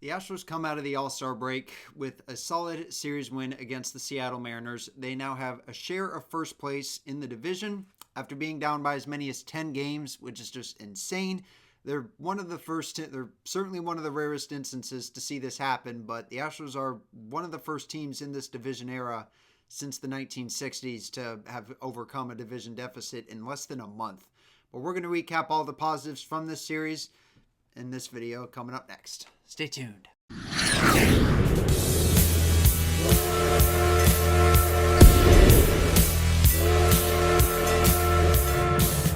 The Astros come out of the All-Star break with a solid series win against the Seattle Mariners. They now have a share of first place in the division after being down by as many as 10 games, which is just insane. They're certainly one of the rarest instances to see this happen, but the Astros are one of the first teams in this division era since the 1960s to have overcome a division deficit in less than a month. But we're going to recap all the positives from this series in this video coming up next. Stay tuned. The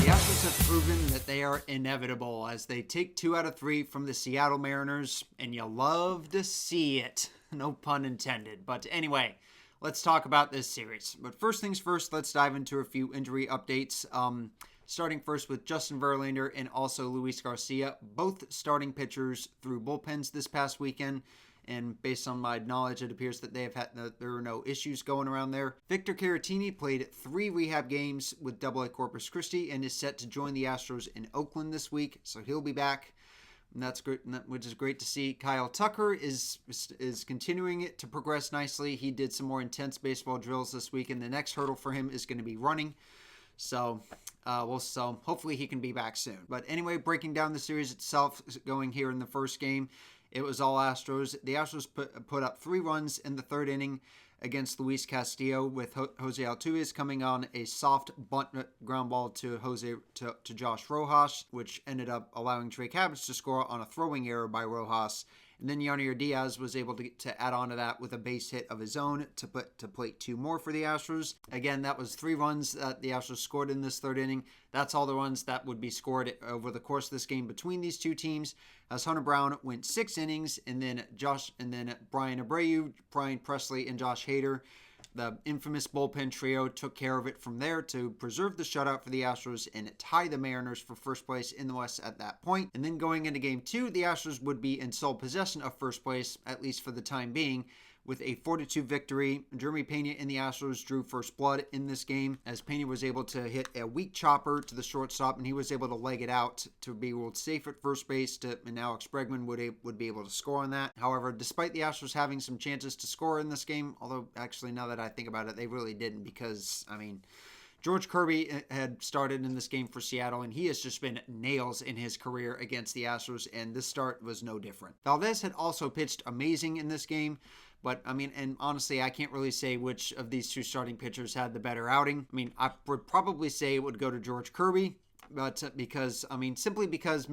Astros have proven that they are inevitable as they take 2 out of 3 from the Seattle Mariners, and you love to see it. No pun intended. But anyway, let's talk about this series. But first things first, let's dive into a few injury updates. Starting first with Justin Verlander and also Luis Garcia, both starting pitchers through bullpens this past weekend. And based on my knowledge, it appears that there are no issues going around there. Victor Caratini played 3 rehab games with AA Corpus Christi and is set to join the Astros in Oakland this week, so he'll be back. And that's great, which is great to see. Kyle Tucker is continuing it to progress nicely. He did some more intense baseball drills this week, and the next hurdle for him is going to be running. So hopefully he can be back soon. But anyway, breaking down the series itself, going here in the first game, it was all Astros. The Astros put up 3 runs in the third inning against Luis Castillo, with Jose Altuve coming on a soft bunt ground ball to Josh Rojas, which ended up allowing Trey Cabbage to score on a throwing error by Rojas. And then Yonder Diaz was able to add on to that with a base hit of his own to plate 2 more for the Astros. Again, that was 3 runs that the Astros scored in this third inning. That's all the runs that would be scored over the course of this game between these two teams, as Hunter Brown went 6 innings, and then Brian Abreu, Brian Presley, and Josh Hader, the infamous bullpen trio, took care of it from there to preserve the shutout for the Astros and tie the Mariners for first place in the West at that point. And then going into Game 2, the Astros would be in sole possession of first place, at least for the time being, with a 4-2 victory. Jeremy Pena and the Astros drew first blood in this game, as Pena was able to hit a weak chopper to the shortstop, and he was able to leg it out to be ruled safe at first base, and Alex Bregman would be able to score on that. However, despite the Astros having some chances to score in this game, although actually now that I think about it, they really didn't, because, George Kirby had started in this game for Seattle, and he has just been nails in his career against the Astros, and this start was no different. Valdez had also pitched amazing in this game, but, and honestly, I can't really say which of these 2 starting pitchers had the better outing. I would probably say it would go to George Kirby, but simply because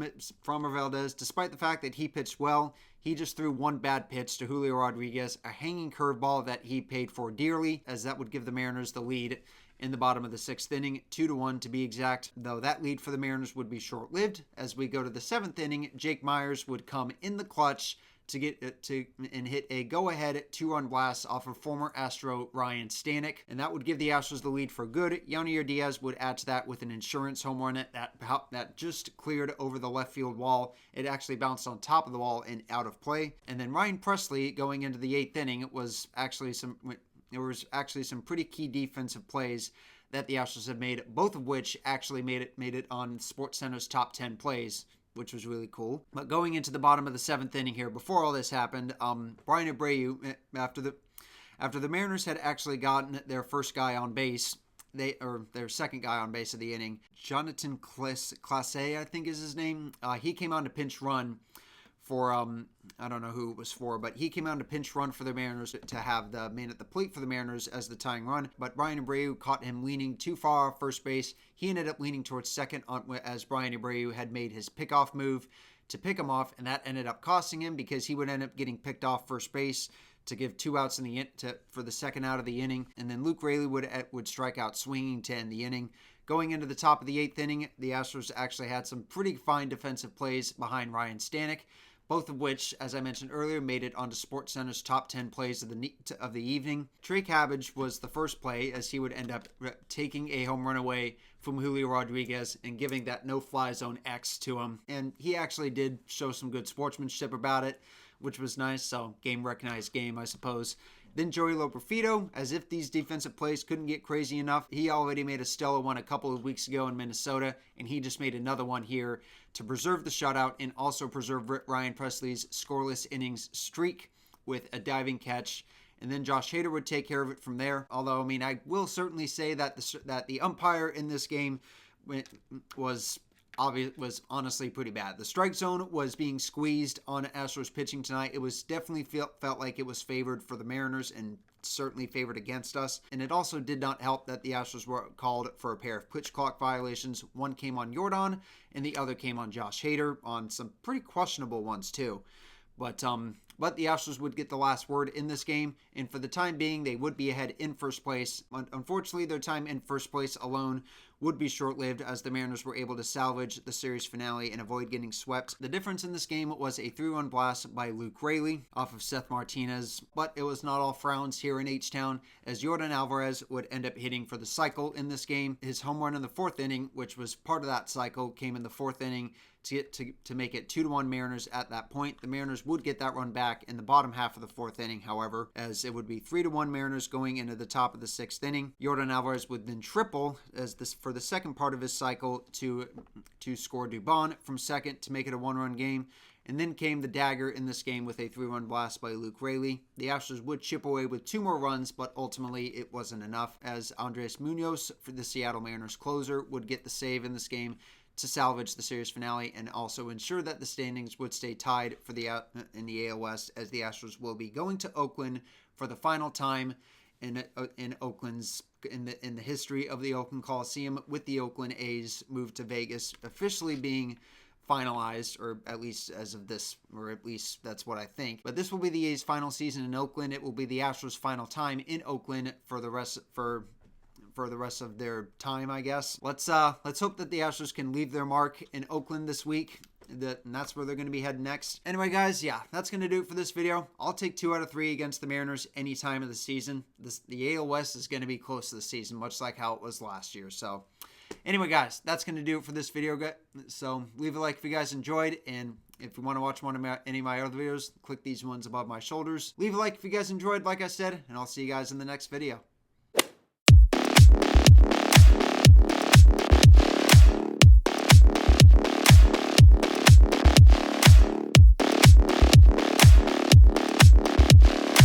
Framber Valdez, despite the fact that he pitched well, he just threw 1 bad pitch to Julio Rodriguez, a hanging curveball that he paid for dearly, as that would give the Mariners the lead in the bottom of the 6th inning, 2-1 to be exact, though that lead for the Mariners would be short-lived. As we go to the 7th inning, Jake Myers would come in the clutch to hit a go-ahead 2-run blast off of former Astro Ryan Stanek, and that would give the Astros the lead for good. Yonder Diaz would add to that with an insurance home run that just cleared over the left field wall. It actually bounced on top of the wall and out of play. And then Ryan Presley, going into the 8th inning, there was actually some pretty key defensive plays that the Astros have made, both of which actually made it on SportsCenter's top 10 plays, which was really cool. But going into the bottom of the 7th inning here, before all this happened, Brian Abreu, after the Mariners had actually gotten their first guy on base, their second guy on base of the inning, Jonathan Clase, I think is his name. He came on to pinch run for, I don't know who it was for, but he came out to pinch run for the Mariners to have the man at the plate for the Mariners as the tying run. But Brian Abreu caught him leaning too far off first base. He ended up leaning towards second as Brian Abreu had made his pickoff move to pick him off, and that ended up costing him because he would end up getting picked off first base to give 2 outs for the second out of the inning. And then Luke Raley would strike out swinging to end the inning. Going into the top of the 8th inning, the Astros actually had some pretty fine defensive plays behind Ryan Stanek, both of which, as I mentioned earlier, made it onto SportsCenter's top 10 plays of the evening. Trey Cabbage was the first play, as he would end up taking a home run away from Julio Rodriguez and giving that no-fly zone X to him. And he actually did show some good sportsmanship about it, which was nice. So game recognized game, I suppose. Then Joey Loperfido, as if these defensive plays couldn't get crazy enough, he already made a stellar one a couple of weeks ago in Minnesota, and he just made another one here to preserve the shutout and also preserve Ryan Presley's scoreless innings streak with a diving catch. And then Josh Hader would take care of it from there. Although, I mean, I will certainly say that the umpire in this game was honestly pretty bad. The strike zone was being squeezed on Astros pitching tonight. It was definitely felt like it was favored for the Mariners and certainly favored against us. And it also did not help that the Astros were called for a pair of pitch clock violations. One came on Jordan and the other came on Josh Hader on some pretty questionable ones too. But the Astros would get the last word in this game, and for the time being, they would be ahead in first place. Unfortunately, their time in first place alone would be short-lived as the Mariners were able to salvage the series finale and avoid getting swept. The difference in this game was a 3-run blast by Luke Raley off of Seth Martinez, but it was not all frowns here in H-Town as Jordan Alvarez would end up hitting for the cycle in this game. His home run in the fourth inning, which was part of that cycle, came in the fourth inning to make it 2-1 Mariners at that point. The Mariners would get that run back in the bottom half of the fourth inning, however, as it would be 3-1 Mariners going into the top of the sixth inning. Jordan Alvarez would then triple for the second part of his cycle to score Dubon from second to make it a 1-run game. And then came the dagger in this game with a 3-run blast by Luke Raley. The Astros would chip away with 2 more runs, but ultimately it wasn't enough as Andres Munoz, for the Seattle Mariners closer, would get the save in this game to salvage the series finale and also ensure that the standings would stay tied for in the AL West, as the Astros will be going to Oakland for the final time in Oakland's in the history of the Oakland Coliseum, with the Oakland A's moved to Vegas officially being finalized, or at least as of this, or at least that's what I think. But this will be the A's final season in Oakland. It will be the Astros' final time in Oakland for the rest of their time, I guess. Let's hope that the Astros can leave their mark in Oakland this week. And that's where they're going to be heading next. Anyway, guys, yeah, that's going to do it for this video. I'll take 2 out of 3 against the Mariners any time of the season. The AL West is going to be close to the season, much like how it was last year. So, anyway, guys, that's going to do it for this video. So, leave a like if you guys enjoyed, and if you want to watch any of my other videos, click these ones above my shoulders. Leave a like if you guys enjoyed, like I said, and I'll see you guys in the next video.